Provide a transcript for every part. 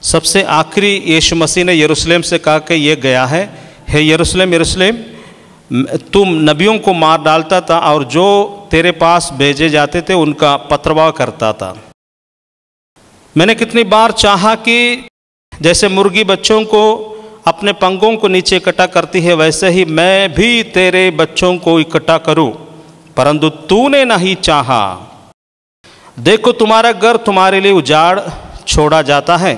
सबसे आखिरी यीशु मसीह ने यरूशलेम से कहा कि ये गया है, हे यरूशलेम यरूशलेम, तुम नबियों को मार डालता था और जो तेरे पास भेजे जाते थे उनका पत्रवाह करता था। मैंने कितनी बार चाहा कि जैसे मुर्गी बच्चों को अपने पंखों को नीचे इकट्ठा करती है, वैसे ही मैं भी तेरे बच्चों को इकट्ठा करूं, परंतु तूने नहीं चाहा। देखो तुम्हारा घर तुम्हारे लिए उजाड़ छोड़ा जाता है,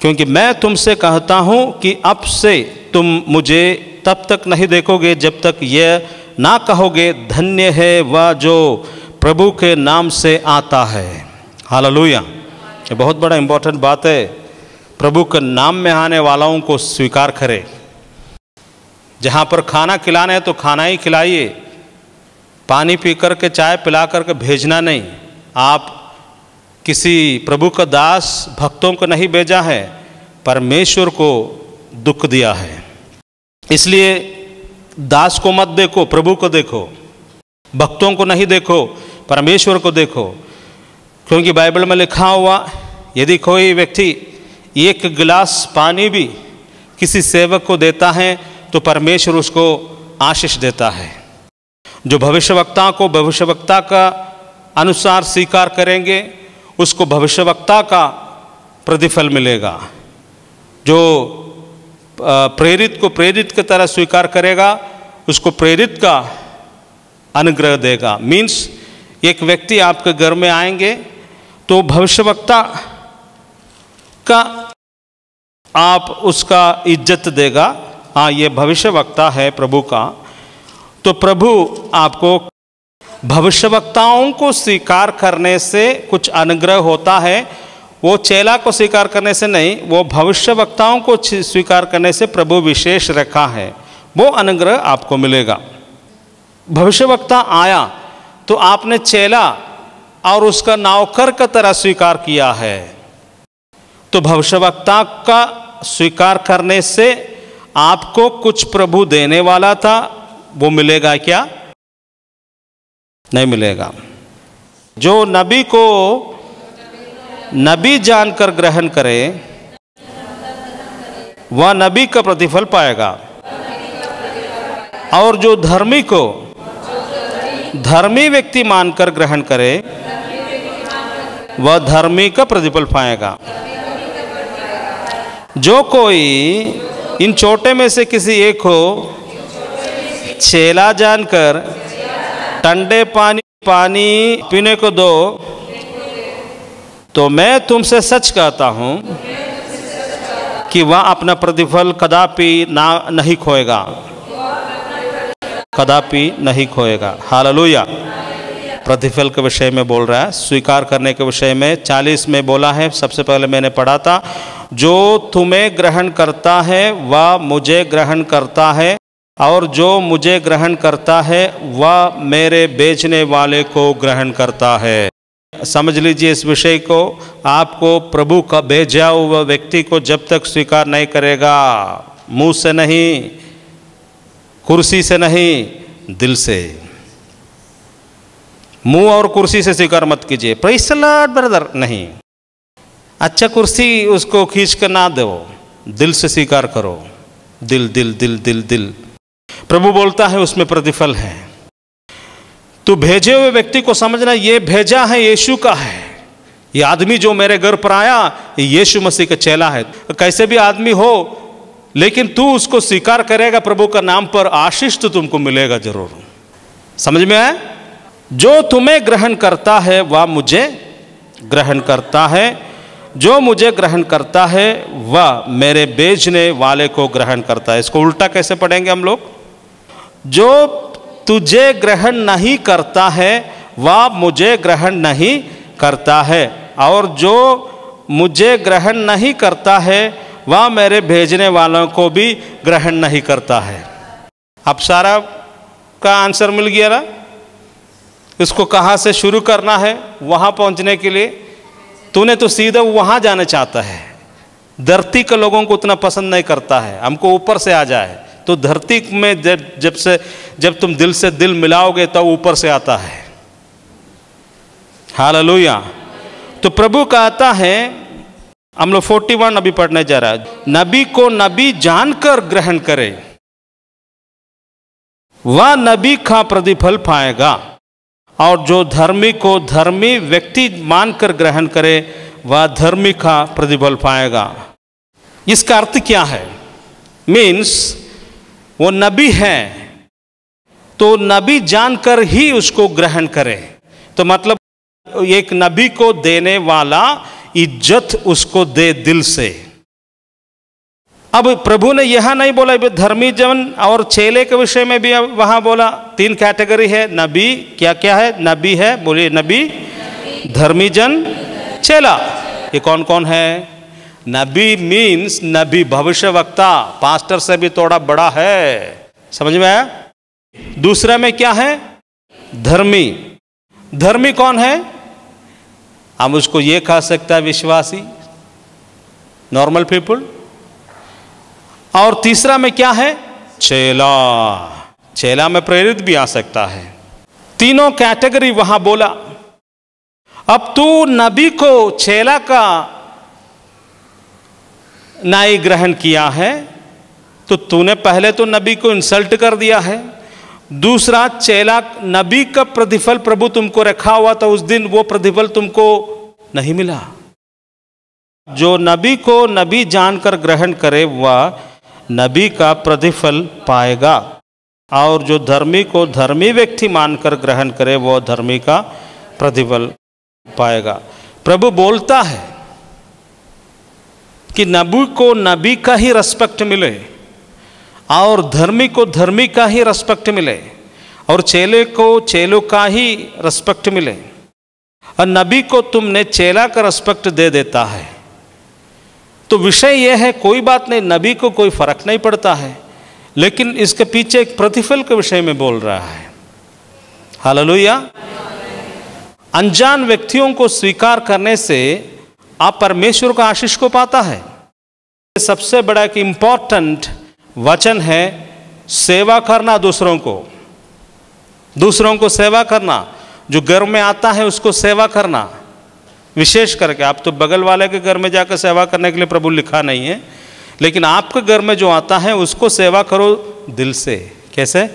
क्योंकि मैं तुमसे कहता हूं कि अब से तुम मुझे तब तक नहीं देखोगे जब तक यह ना कहोगे, धन्य है वह जो प्रभु के नाम से आता है। हालेलुया। ये बहुत बड़ा इंपॉर्टेंट बात है। प्रभु के नाम में आने वालों को स्वीकार करें। जहाँ पर खाना खिलाना है तो खाना ही खिलाइए, पानी पी करके चाय पिला करके भेजना नहीं। आप किसी प्रभु का दास भक्तों को नहीं भेजा है, परमेश्वर को दुख दिया है। इसलिए दास को मत देखो, प्रभु को देखो, भक्तों को नहीं देखो, परमेश्वर को देखो। क्योंकि बाइबल में लिखा हुआ, यदि कोई व्यक्ति एक गिलास पानी भी किसी सेवक को देता है तो परमेश्वर उसको आशीष देता है। जो भविष्यवक्ता को भविष्यवक्ता का अनुसार स्वीकार करेंगे उसको भविष्यवक्ता का प्रतिफल मिलेगा। जो प्रेरित को प्रेरित की तरह स्वीकार करेगा उसको प्रेरित का अनुग्रह देगा। मीन्स एक व्यक्ति आपके घर में आएंगे तो भविष्यवक्ता का आप उसका इज्जत देगा। हाँ, ये भविष्यवक्ता है प्रभु का, तो प्रभु आपको भविष्यवक्ताओं को स्वीकार करने से कुछ अनुग्रह होता है। वो चेला को स्वीकार करने से नहीं, वो भविष्यवक्ताओं को स्वीकार करने से प्रभु विशेष रखा है, वो अनुग्रह आपको मिलेगा। भविष्यवक्ता आया तो आपने चेला और उसका नौकर की तरह स्वीकार किया है, तो भविष्यवक्ता का स्वीकार करने से आपको कुछ प्रभु देने वाला था, वो मिलेगा क्या? नहीं मिलेगा। जो नबी को नबी जानकर ग्रहण करे वह नबी का प्रतिफल पाएगा, और जो धर्मी को धर्मी व्यक्ति मानकर ग्रहण करे वह धर्मी का प्रतिफल पाएगा। जो कोई इन छोटे में से किसी एक को चेला जानकर ठंडे पानी पीने को दो, तो मैं तुमसे सच कहता हूं कि वह अपना प्रतिफल कदापि नहीं खोएगा, कदापि नहीं खोएगा। हालेलुया। प्रतिफल के विषय में बोल रहा है, स्वीकार करने के विषय में 40 में बोला है। सबसे पहले मैंने पढ़ा था, जो तुम्हें ग्रहण करता है वह मुझे ग्रहण करता है, और जो मुझे ग्रहण करता है वह मेरे बेचने वाले को ग्रहण करता है। समझ लीजिए इस विषय को। आपको प्रभु का भेजा हुआ व्यक्ति को जब तक स्वीकार नहीं करेगा, मुंह से नहीं, कुर्सी से नहीं, दिल से। मुंह और कुर्सी से स्वीकार मत कीजिए, प्रेज़ द लॉर्ड ब्रदर, नहीं। अच्छा कुर्सी उसको खींच कर ना दो, दिल से स्वीकार करो। दिल दिल दिल दिल दिल। प्रभु बोलता है उसमें प्रतिफल है। तो भेजे हुए व्यक्ति को समझना, ये भेजा है यीशु का है। ये आदमी जो मेरे घर पर आया ये यीशु मसीह का चेला है। कैसे भी आदमी हो, लेकिन तू उसको स्वीकार करेगा प्रभु का नाम पर, आशीष तो तुमको मिलेगा जरूर। समझ में आया? जो तुम्हें ग्रहण करता है वह मुझे ग्रहण करता है, जो मुझे ग्रहण करता है वह मेरे बेचने वाले को ग्रहण करता है। इसको उल्टा कैसे पढ़ेंगे हम लोग? जो तुझे ग्रहण नहीं करता है वह मुझे ग्रहण नहीं करता है, और जो मुझे ग्रहण नहीं करता है वह मेरे भेजने वालों को भी ग्रहण नहीं करता है। अब सारा का आंसर मिल गया ना? इसको कहाँ से शुरू करना है वहाँ पहुँचने के लिए? तूने तो सीधा वहाँ जाना चाहता है। धरती के लोगों को उतना पसंद नहीं करता है, हमको ऊपर से आ जाए। तो धरती में जब तुम दिल से दिल मिलाओगे तो ऊपर से आता है। हालेलुया। तो प्रभु कहता है हम लोग 41 अभी पढ़ने जा रहा है। नबी को नबी जानकर ग्रहण करे वह नबी का प्रतिफल पाएगा, और जो धर्मी को धर्मी व्यक्ति मानकर ग्रहण करे वह धर्मी का प्रतिफल पाएगा। इसका अर्थ क्या है? मीन्स वो नबी है तो नबी जानकर ही उसको ग्रहण करे। तो मतलब एक नबी को देने वाला इज्जत उसको दे दिल से। अब प्रभु ने यह नहीं बोला धर्मी जन और चेले के विषय में भी वहां बोला 3 कैटेगरी है नबी। क्या क्या है? नबी है, बोलिए नबी, धर्मी जन, चेला। ये कौन कौन है? नबी मीन्स नबी भविष्यवक्ता, पास्टर से भी थोड़ा बड़ा है, समझ में आया? दूसरा में क्या है? धर्मी। धर्मी कौन है? हम उसको ये कह सकता है विश्वासी, नॉर्मल पीपल। और तीसरा में क्या है? चेला। चेला में प्रेरित भी आ सकता है। तीनों कैटेगरी वहां बोला। अब तू नबी को चेला का नाई ग्रहण किया है तो तूने पहले तो नबी को इंसल्ट कर दिया है। दूसरा, चेला नबी का प्रतिफल प्रभु तुमको रखा हुआ था, उस दिन वो प्रतिफल तुमको नहीं मिला। जो नबी को नबी जानकर ग्रहण करे वह नबी का प्रतिफल पाएगा, और जो धर्मी को धर्मी व्यक्ति मानकर ग्रहण करे वह धर्मी का प्रतिफल पाएगा। प्रभु बोलता है कि नबी को नबी का ही रेस्पेक्ट मिले, और धर्मी को धर्मी का ही रेस्पेक्ट मिले, और चेले को चेलों का ही रेस्पेक्ट मिले। और नबी को तुमने चेला का रेस्पेक्ट दे देता है तो विषय यह है, कोई बात नहीं, नबी को कोई फर्क नहीं पड़ता है, लेकिन इसके पीछे एक प्रतिफल के विषय में बोल रहा है। हालेलुया। अनजान व्यक्तियों को स्वीकार करने से आप परमेश्वर का आशीष को पाता है। सबसे बड़ा एक इंपॉर्टेंट वचन है सेवा करना, दूसरों को सेवा करना। जो घर में आता है उसको सेवा करना, विशेष करके आप तो बगल वाले के घर में जाकर सेवा करने के लिए प्रभु लिखा नहीं है, लेकिन आपके घर में जो आता है उसको सेवा करो दिल से। कैसे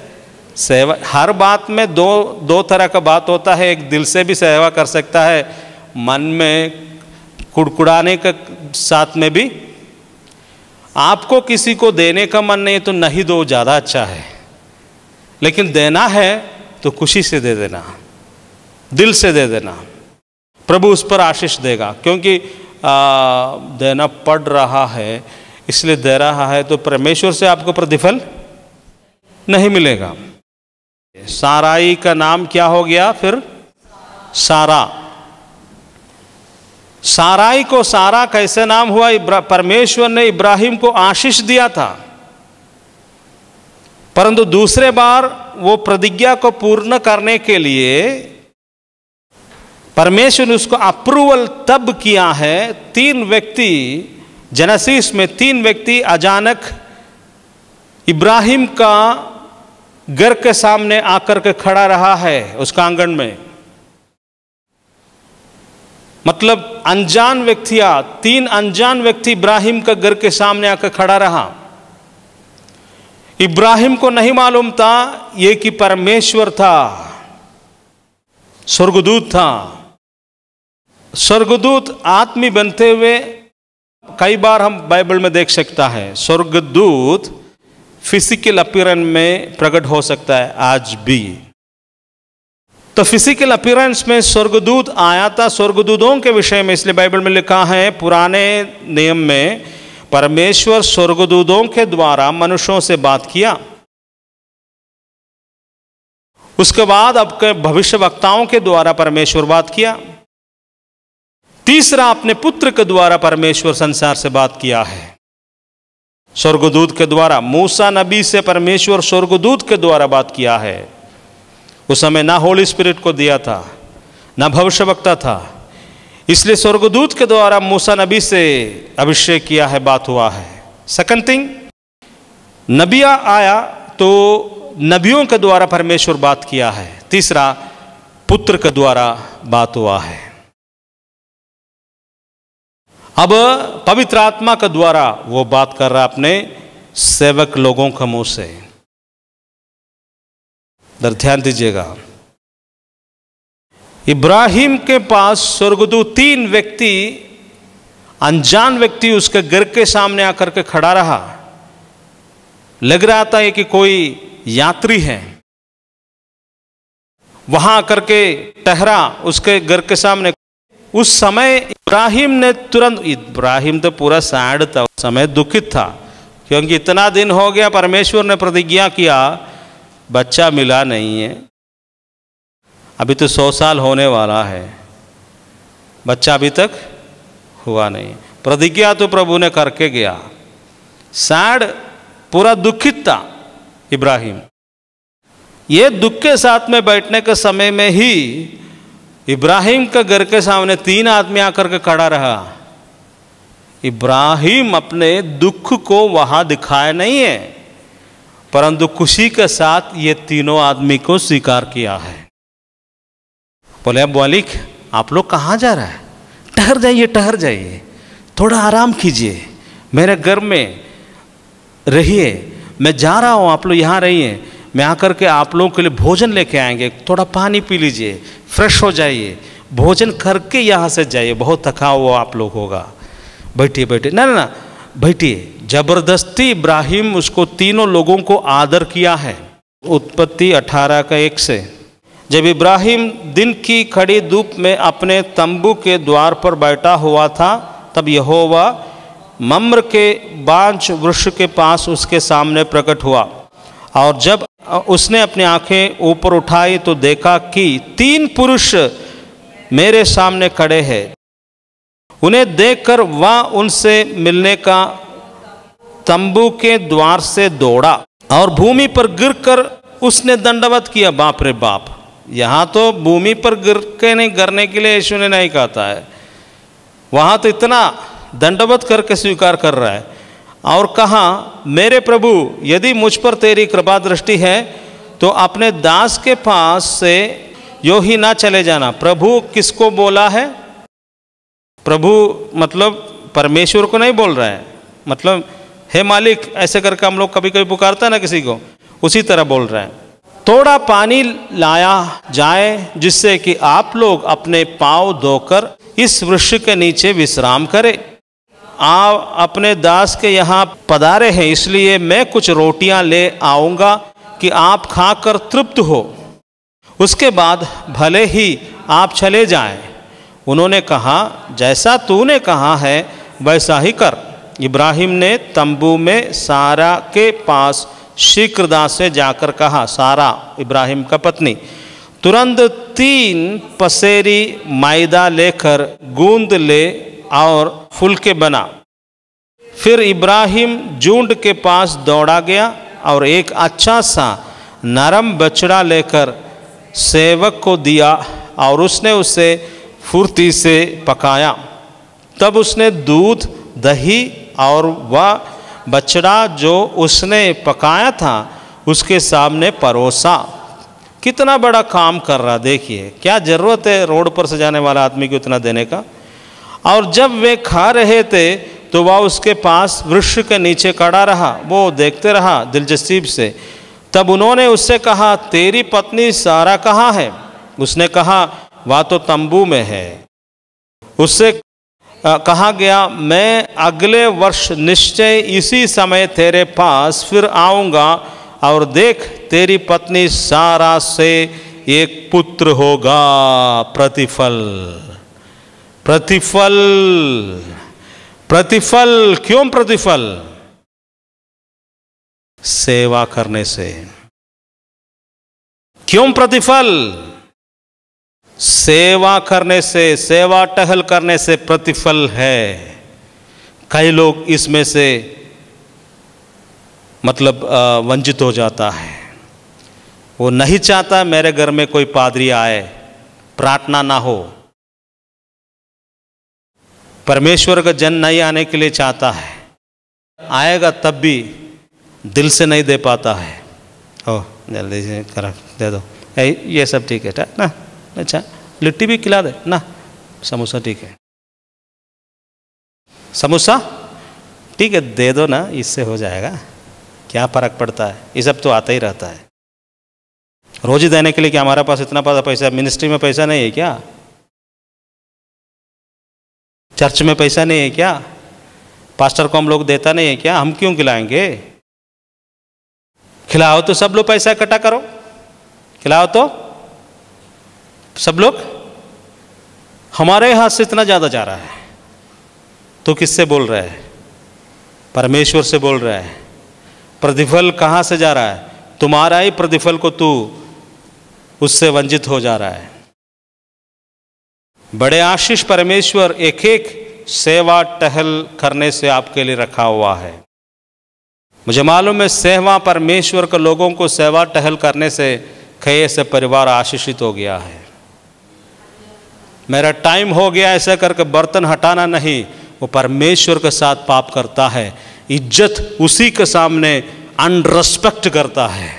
सेवा? हर बात में दो तरह का बात होता है। एक दिल से भी सेवा कर सकता है, मन में कुड़कुड़ाने के साथ में भी। आपको किसी को देने का मन नहीं तो नहीं दो, ज़्यादा अच्छा है, लेकिन देना है तो खुशी से दे देना, दिल से दे देना। प्रभु उस पर आशीष देगा, क्योंकि देना पड़ रहा है इसलिए दे रहा है, तो परमेश्वर से आपको प्रतिफल नहीं मिलेगा। साराई का नाम क्या हो गया फिर? सारा। साराई को सारा कैसे नाम हुआ? परमेश्वर ने इब्राहिम को आशीष दिया था, परंतु दूसरे बार वो प्रतिज्ञा को पूर्ण करने के लिए परमेश्वर ने उसको अप्रूवल तब किया है। 3 व्यक्ति जेनेसिस में 3 व्यक्ति अचानक इब्राहिम का घर के सामने आकर के खड़ा रहा है उसका आंगन में। मतलब अनजान व्यक्तियां, 3 अनजान व्यक्ति इब्राहिम का घर के सामने आकर खड़ा रहा। इब्राहिम को नहीं मालूम था ये कि परमेश्वर था, स्वर्गदूत था। स्वर्गदूत आदमी बनते हुए कई बार हम बाइबल में देख सकता है। स्वर्गदूत फिजिकल अपीयरेंस में प्रकट हो सकता है आज भी। तो फिजिकल अपीयरेंस में स्वर्गदूत आया था स्वर्गदूतों के विषय में, इसलिए बाइबल में लिखा है पुराने नियम में परमेश्वर स्वर्गदूतों के द्वारा मनुष्यों से बात किया। उसके बाद अब के भविष्यवक्ताओं के द्वारा परमेश्वर बात किया। तीसरा, अपने पुत्र के द्वारा परमेश्वर संसार से बात किया है स्वर्गदूत के द्वारा। मूसा नबी से परमेश्वर स्वर्गदूत के द्वारा बात किया है। उस समय ना होली स्पिरिट को दिया था, ना भविष्यवक्ता था, इसलिए स्वर्गदूत के द्वारा मूसा नबी से अभिषेक किया है, बात हुआ है। सेकंड थिंग, नबिया आया तो नबियों के द्वारा परमेश्वर बात किया है। तीसरा, पुत्र के द्वारा बात हुआ है। अब पवित्र आत्मा के द्वारा वो बात कर रहा है अपने सेवक लोगों के मुंह से। ध्यान दीजिएगा, इब्राहिम के पास स्वर्गदूत 3 व्यक्ति, अनजान व्यक्ति उसके घर के सामने आकर के खड़ा रहा। लग रहा था कि कोई यात्री है, वहां आकर के ठहरा उसके घर के सामने। उस समय इब्राहिम ने तुरंत, इब्राहिम तो पूरा सैड था उस समय, दुखित था, क्योंकि इतना दिन हो गया परमेश्वर ने प्रतिज्ञा किया, बच्चा मिला नहीं है, अभी तो 100 साल होने वाला है, बच्चा अभी तक हुआ नहीं। प्रतिज्ञा तो प्रभु ने करके गया। सैड, पूरा दुखित था इब्राहिम। ये दुख के साथ में बैठने के समय में ही इब्राहिम के घर के सामने 3 आदमी आकर के खड़ा रहा। इब्राहिम अपने दुख को वहां दिखाया नहीं है, परंतु खुशी के साथ ये तीनों आदमी को स्वीकार किया है। बोले, अब मालिक आप लोग कहाँ जा रहा है? ठहर जाइए, ठहर जाइए, थोड़ा आराम कीजिए, मेरे घर में रहिए, मैं जा रहा हूँ, आप लोग यहाँ रहिए, मैं आकर के आप लोगों के लिए भोजन लेके आएंगे, थोड़ा पानी पी लीजिए, फ्रेश हो जाइए, भोजन करके यहाँ से जाइए, बहुत थका हुआ आप लोग होगा, बैठिए बैठिए। ना ना ना, बैठिए। जबरदस्ती इब्राहिम उसको तीनों लोगों को आदर किया है। उत्पत्ति 18:1 से, जब इब्राहिम दिन की खड़ी धूप में अपने तंबू के द्वार पर बैठा हुआ था, तब यहोवा मम्र के बांज वृक्ष के पास उसके सामने प्रकट हुआ, और जब उसने अपनी आंखें ऊपर उठाई तो देखा कि 3 पुरुष मेरे सामने खड़े हैं। उन्हें देखकर वह उनसे मिलने का तंबू के द्वार से दौड़ा और भूमि पर गिरकर उसने दंडवत किया। बाप रे बाप, यहाँ तो भूमि पर गिर के नहीं, गिरने के लिए यीशु ने नहीं कहता है, वहाँ तो इतना दंडवत करके स्वीकार कर रहा है। और कहा, मेरे प्रभु यदि मुझ पर तेरी कृपा दृष्टि है तो अपने दास के पास से यो ही ना चले जाना। प्रभु किसको बोला है? प्रभु मतलब परमेश्वर को नहीं बोल रहा है, मतलब हे मालिक ऐसे करके हम लोग कभी कभी पुकारता है ना किसी को, उसी तरह बोल रहा है। थोड़ा पानी लाया जाए जिससे कि आप लोग अपने पाँव धोकर इस वृक्ष के नीचे विश्राम करें। आप अपने दास के यहाँ पधारे हैं, इसलिए मैं कुछ रोटियां ले आऊँगा कि आप खाकर तृप्त हो, उसके बाद भले ही आप चले जाएं। उन्होंने कहा, जैसा तूने कहा है वैसा ही कर। इब्राहिम ने तंबू में सारा के पास शीघ्रता से जाकर कहा। सारा इब्राहिम का पत्नी तुरंत 3 पसेरी मैदा लेकर गूंद ले और फुलके बना। फिर इब्राहिम झुंड के पास दौड़ा गया और एक अच्छा सा नरम बछड़ा लेकर सेवक को दिया और उसने उसे फुर्ती से पकाया। तब उसने दूध, दही और वह बछड़ा जो उसने पकाया था उसके सामने परोसा। कितना बड़ा काम कर रहा, देखिए क्या ज़रूरत है रोड पर से जाने वाला आदमी को इतना देने का। और जब वे खा रहे थे तो वह उसके पास वृक्ष के नीचे खड़ा रहा, वो देखते रहा दिलचस्पी से। तब उन्होंने उससे कहा, तेरी पत्नी सारा कहाँ है? उसने कहा, वह तो तंबू में है। उससे कहा गया, मैं अगले वर्ष निश्चय इसी समय तेरे पास फिर आऊँगा और देख तेरी पत्नी सारा से एक पुत्र होगा। प्रतिफल, प्रतिफल, प्रतिफल। क्यों प्रतिफल? सेवा करने से। क्यों प्रतिफल? सेवा करने से, सेवा टहल करने से प्रतिफल है। कई लोग इसमें से मतलब वंचित हो जाता है। वो नहीं चाहता मेरे घर में कोई पादरी आए, प्रार्थना ना हो। परमेश्वर का जन नहीं आने के लिए चाहता है, आएगा तब भी दिल से नहीं दे पाता है। ओ जल्दी से कर दे दो, ये सब ठीक है ना, अच्छा लिट्टी भी खिला दे ना, समोसा ठीक है। समोसा ठीक है दे दो ना, इससे हो जाएगा, क्या फर्क पड़ता है, ये सब तो आता ही रहता है। रोजी देने के लिए क्या हमारे पास इतना पैसा, मिनिस्ट्री में पैसा नहीं है क्या, चर्च में पैसा नहीं है क्या, पास्टर को हम लोग देता नहीं है क्या, हम क्यों खिलाएंगे? खिलाओ तो सब लोग पैसा इकट्ठा करो, खिलाओ तो सब लोग। हमारे हाथ से इतना ज़्यादा जा रहा है तो किससे बोल रहा है? परमेश्वर से बोल रहा है। प्रतिफल कहाँ से जा रहा है? तुम्हारा ही प्रतिफल को तू उससे वंचित हो जा रहा है। बड़े आशीष परमेश्वर एक एक सेवा टहल करने से आपके लिए रखा हुआ है। मुझे मालूम है सेवा परमेश्वर के लोगों को सेवा टहल करने से कई से परिवार आशीषित हो गया है। मेरा टाइम हो गया ऐसा करके बर्तन हटाना नहीं, वो परमेश्वर के साथ पाप करता है, इज्जत उसी के सामने अनरिस्पेक्ट करता है।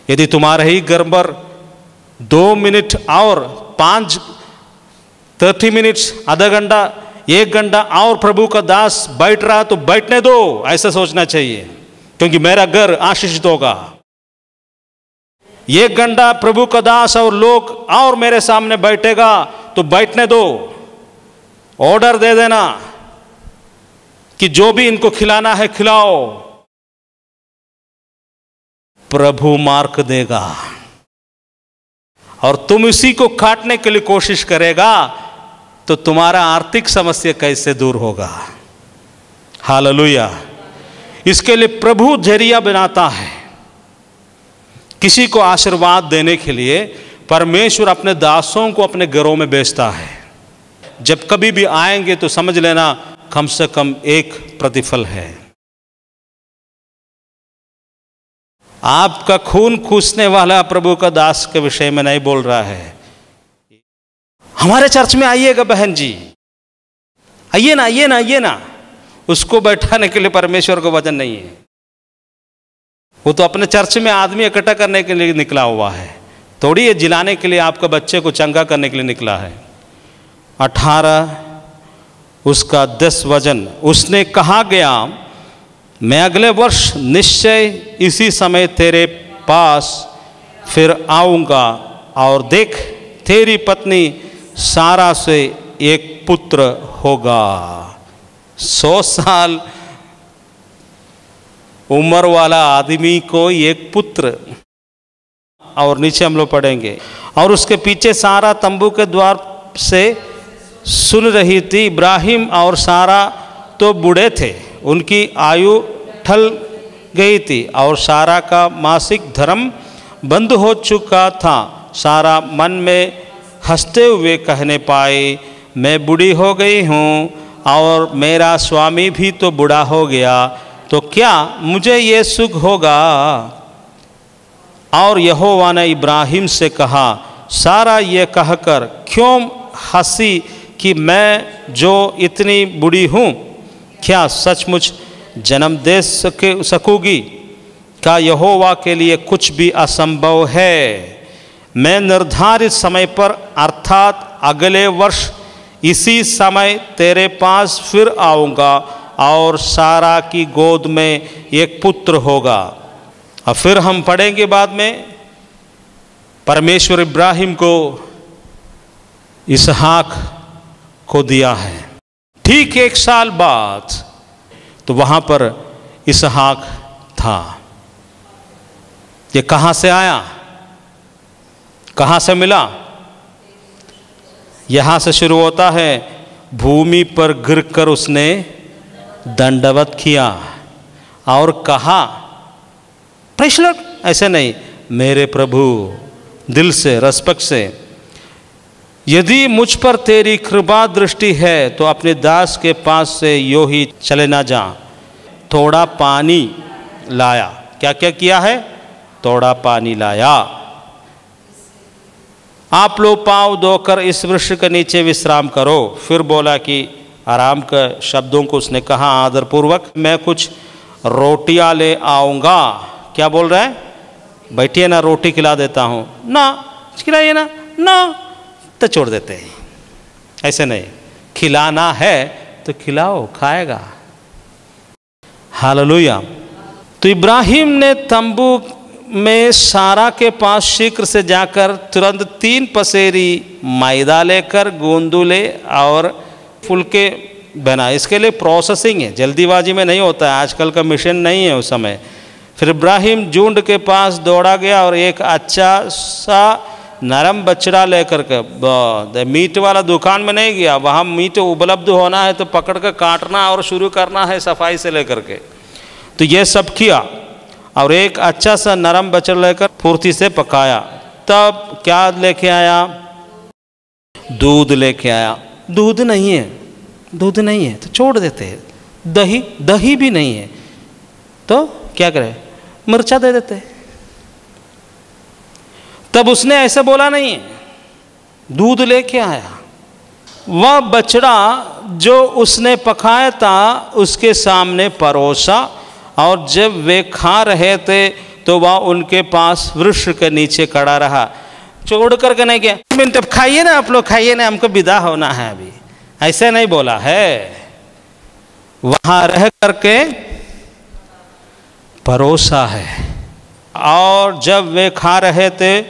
यदि तुम्हारे ही घर पर 2 मिनट और 30 मिनट्स, आधा घंटा, 1 घंटा और प्रभु का दास बैठ रहा तो बैठने दो, ऐसा सोचना चाहिए, क्योंकि मेरा घर आशीषित होगा। 1 घंटा प्रभु का दास और लोग और मेरे सामने बैठेगा तो बैठने दो। ऑर्डर दे देना कि जो भी इनको खिलाना है खिलाओ, प्रभु मार्क देगा। और तुम इसी को काटने के लिए कोशिश करेगा तो तुम्हारा आर्थिक समस्या कैसे दूर होगा? हालेलुया। इसके लिए प्रभु जरिया बनाता है। किसी को आशीर्वाद देने के लिए परमेश्वर अपने दासों को अपने घरों में भेजता है। जब कभी भी आएंगे तो समझ लेना कम से कम एक प्रतिफल है। आपका खून चूसने वाला प्रभु का दास के विषय में नहीं बोल रहा है। हमारे चर्च में आइएगा बहन जी, आइए ना, आइए ना, आइए ना। उसको बैठाने के लिए परमेश्वर को वचन नहीं है। वो तो अपने चर्च में आदमी इकट्ठा करने के लिए निकला हुआ है, थोड़ी ये जिलाने के लिए, आपका बच्चे को चंगा करने के लिए निकला है। 18 उसका 10 वचन, उसने कहा गया मैं अगले वर्ष निश्चय इसी समय तेरे पास फिर आऊँगा, और देख तेरी पत्नी सारा से एक पुत्र होगा। 100 साल उम्र वाला आदमी को एक पुत्र। और नीचे हम लोग पढ़ेंगे, और उसके पीछे सारा तंबू के द्वार से सुन रही थी। इब्राहिम और सारा तो बूढ़े थे, उनकी आयु ढल गई थी, और सारा का मासिक धर्म बंद हो चुका था। सारा मन में हंसते हुए कहने पाए मैं बूढ़ी हो गई हूँ और मेरा स्वामी भी तो बूढ़ा हो गया, तो क्या मुझे ये सुख होगा? और यहोवा ने इब्राहिम से कहा, सारा ये कहकर क्यों हंसी कि मैं जो इतनी बूढ़ी हूँ, क्या सचमुच जन्म दे सकूँगी? क्या यहोवा के लिए कुछ भी असंभव है? मैं निर्धारित समय पर अर्थात अगले वर्ष इसी समय तेरे पास फिर आऊँगा, और सारा की गोद में एक पुत्र होगा। और फिर हम पढ़ेंगे बाद में, परमेश्वर इब्राहिम को इसहाक को दिया है। ठीक 1 साल बाद तो वहाँ पर इसहाक था। ये कहाँ से आया, कहाँ से मिला? यहाँ से शुरू होता है, भूमि पर गिरकर उसने दंडवत किया और कहा, प्रेज़ लॉर्ड, ऐसे नहीं, मेरे प्रभु, दिल से, रेस्पेक्ट से, यदि मुझ पर तेरी कृपा दृष्टि है तो अपने दास के पास से यो ही चले ना जा। थोड़ा पानी लाया। क्या क्या किया है? थोड़ा पानी लाया। आप लोग पाँव धोकर इस वृक्ष के नीचे विश्राम करो। फिर बोला कि आराम के शब्दों को उसने कहा आदरपूर्वक, मैं कुछ रोटियां ले आऊँगा। क्या बोल रहा है? बैठिए ना, रोटी खिला देता हूँ ना, खिलाइए ना, तो छोड़ देते हैं। ऐसे नहीं, खिलाना है तो खिलाओ, खाएगा। हालेलुया। तो इब्राहिम ने तंबू में सारा के पास शीघ्र से जाकर तुरंत 3 पसेरी मैदा लेकर गोंदुले और फुलके बना। इसके लिए प्रोसेसिंग है, जल्दीबाजी में नहीं होता है, आजकल का मिशन नहीं है उस समय। फिर इब्राहिम झुंड के पास दौड़ा गया और एक अच्छा सा नरम बछड़ा लेकर के, मीट वाला दुकान में नहीं गया, वहाँ मीट उपलब्ध होना है तो पकड़ कर काटना और शुरू करना है सफाई से लेकर के। तो ये सब किया और एक अच्छा सा नरम बछड़ा लेकर फुर्ती से पकाया। तब क्या लेके आया? दूध लेके आया। दूध नहीं है, दूध नहीं है तो छोड़ देते हैं। दही भी नहीं है तो क्या करें? मिर्चा दे देते। तब उसने ऐसे बोला नहीं, दूध लेके आया। वह बछड़ा जो उसने पकाया था उसके सामने परोसा और जब वे खा रहे थे तो वह उनके पास वृक्ष के नीचे खड़ा रहा। छोड़ करके नहीं गया, तब खाइए ना आप लोग, खाइए ना, हमको विदा होना है अभी, ऐसे नहीं बोला है। वहां रह करके परोसा है और जब वे खा रहे थे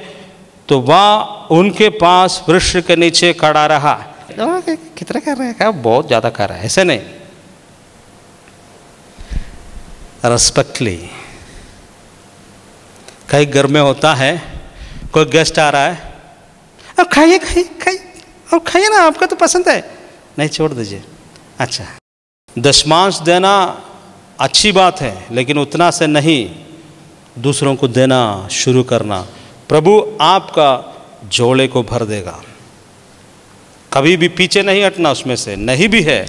तो वह उनके पास वृक्ष के नीचे खड़ा रहा। कितना कर रहे हैं? बहुत ज़्यादा कर रहा है, ऐसे नहीं, रेस्पेक्टली। कई घर में होता है, कोई गेस्ट आ रहा है, अब खाइए खाइए खाइए, अब खाइए ना, आपका तो पसंद है, नहीं छोड़ दीजिए। अच्छा, दशमांश देना अच्छी बात है, लेकिन उतना से नहीं, दूसरों को देना शुरू करना। प्रभु आपका झोले को भर देगा। कभी भी पीछे नहीं हटना उसमें से, नहीं भी है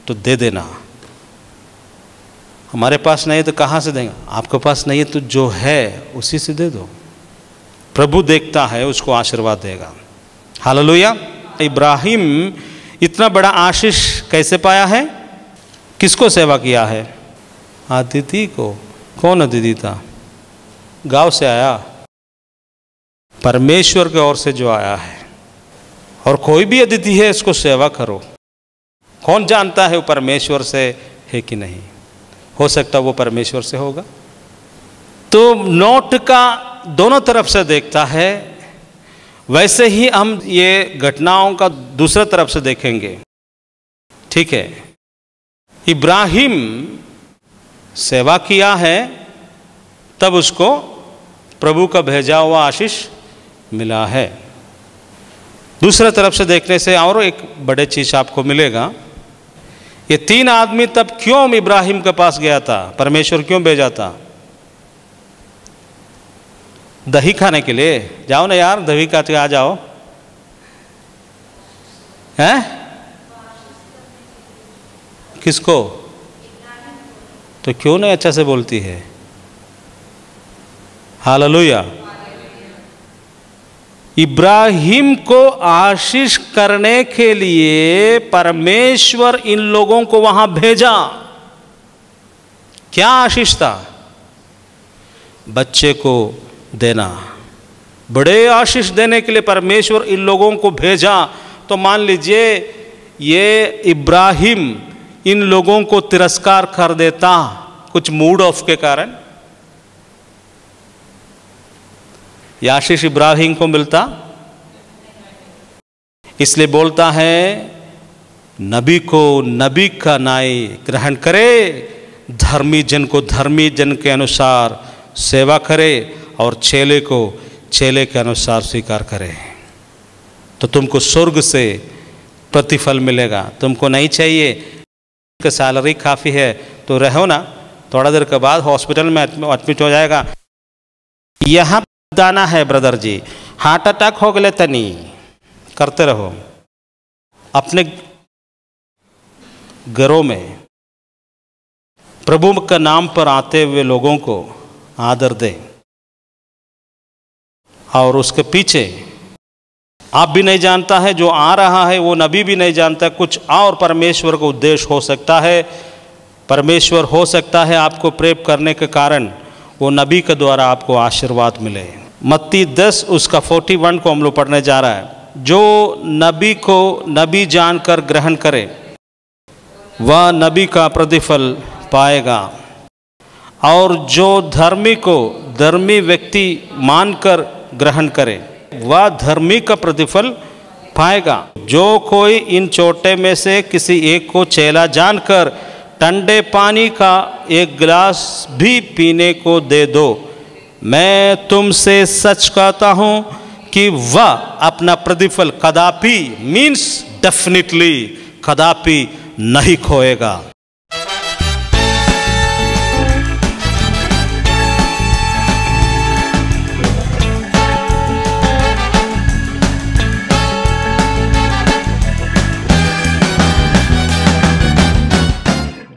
तो दे देना। हमारे पास नहीं है तो कहाँ से देंगे? आपके पास नहीं है तो जो है उसी से दे दो। प्रभु देखता है, उसको आशीर्वाद देगा। हालेलुया। इब्राहिम इतना बड़ा आशीष कैसे पाया है? किसको सेवा किया है? अतिथि को। कौन अतिथि था? गांव से आया, परमेश्वर की ओर से जो आया है। और कोई भी अतिथि है, इसको सेवा करो। कौन जानता है वो परमेश्वर से है कि नहीं? हो सकता वो परमेश्वर से होगा। तो नोट का दोनों तरफ से देखता है, वैसे ही हम ये घटनाओं का दूसरा तरफ से देखेंगे। ठीक है, इब्राहिम सेवा किया है, तब उसको प्रभु का भेजा हुआ आशीष मिला है। दूसरे तरफ से देखने से और एक बड़े चीज आपको मिलेगा। ये 3 आदमी तब क्यों इब्राहिम के पास गया था? परमेश्वर क्यों भेजा था? दही खाने के लिए। जाओ ना यार, दही खा के आ जाओ। हैं? किसको? तो क्यों नहीं अच्छा से बोलती है? हालेलुया। इब्राहिम को आशीष करने के लिए परमेश्वर इन लोगों को वहां भेजा। क्या आशीष था? बच्चे को देना। बड़े आशीष देने के लिए परमेश्वर इन लोगों को भेजा। तो मान लीजिए ये इब्राहिम इन लोगों को तिरस्कार कर देता कुछ मूड ऑफ के कारण, यह आशीष इब्राहिम को मिलता? इसलिए बोलता है, नबी को नबी का न्याय ग्रहण करे, धर्मी जन को धर्मी जन के अनुसार सेवा करे और चेले को चेले के अनुसार स्वीकार करे, तो तुमको स्वर्ग से प्रतिफल मिलेगा। तुमको नहीं चाहिए कि सैलरी काफ़ी है तो रहो ना, थोड़ा देर के बाद हॉस्पिटल में एडमिट हो जाएगा। यहाँ दाना है ब्रदर जी, हार्ट अटैक हो गए तनी, करते रहो। अपने घरों में प्रभु का नाम पर आते हुए लोगों को आदर दें। और उसके पीछे आप भी नहीं जानता है, जो आ रहा है वो नबी भी नहीं जानता, कुछ और परमेश्वर का उद्देश्य हो सकता है। परमेश्वर हो सकता है आपको प्रेम करने के कारण वो नबी के द्वारा आपको आशीर्वाद मिले। मत्ती 10 उसका 41 को हम लोग पढ़ने जा रहा है। जो नबी को नबी जानकर ग्रहण करे वह नबी का प्रतिफल पाएगा। और जो धर्मी को धर्मी व्यक्ति मानकर ग्रहण करे वह धर्मी का प्रतिफल पाएगा। जो कोई इन छोटे में से किसी एक को चेला जानकर ठंडे पानी का एक गिलास भी पीने को दे दो, मैं तुमसे सच कहता हूँ कि वह अपना प्रतिफल कदापि मीन्स डेफिनेटली कदापि नहीं खोएगा।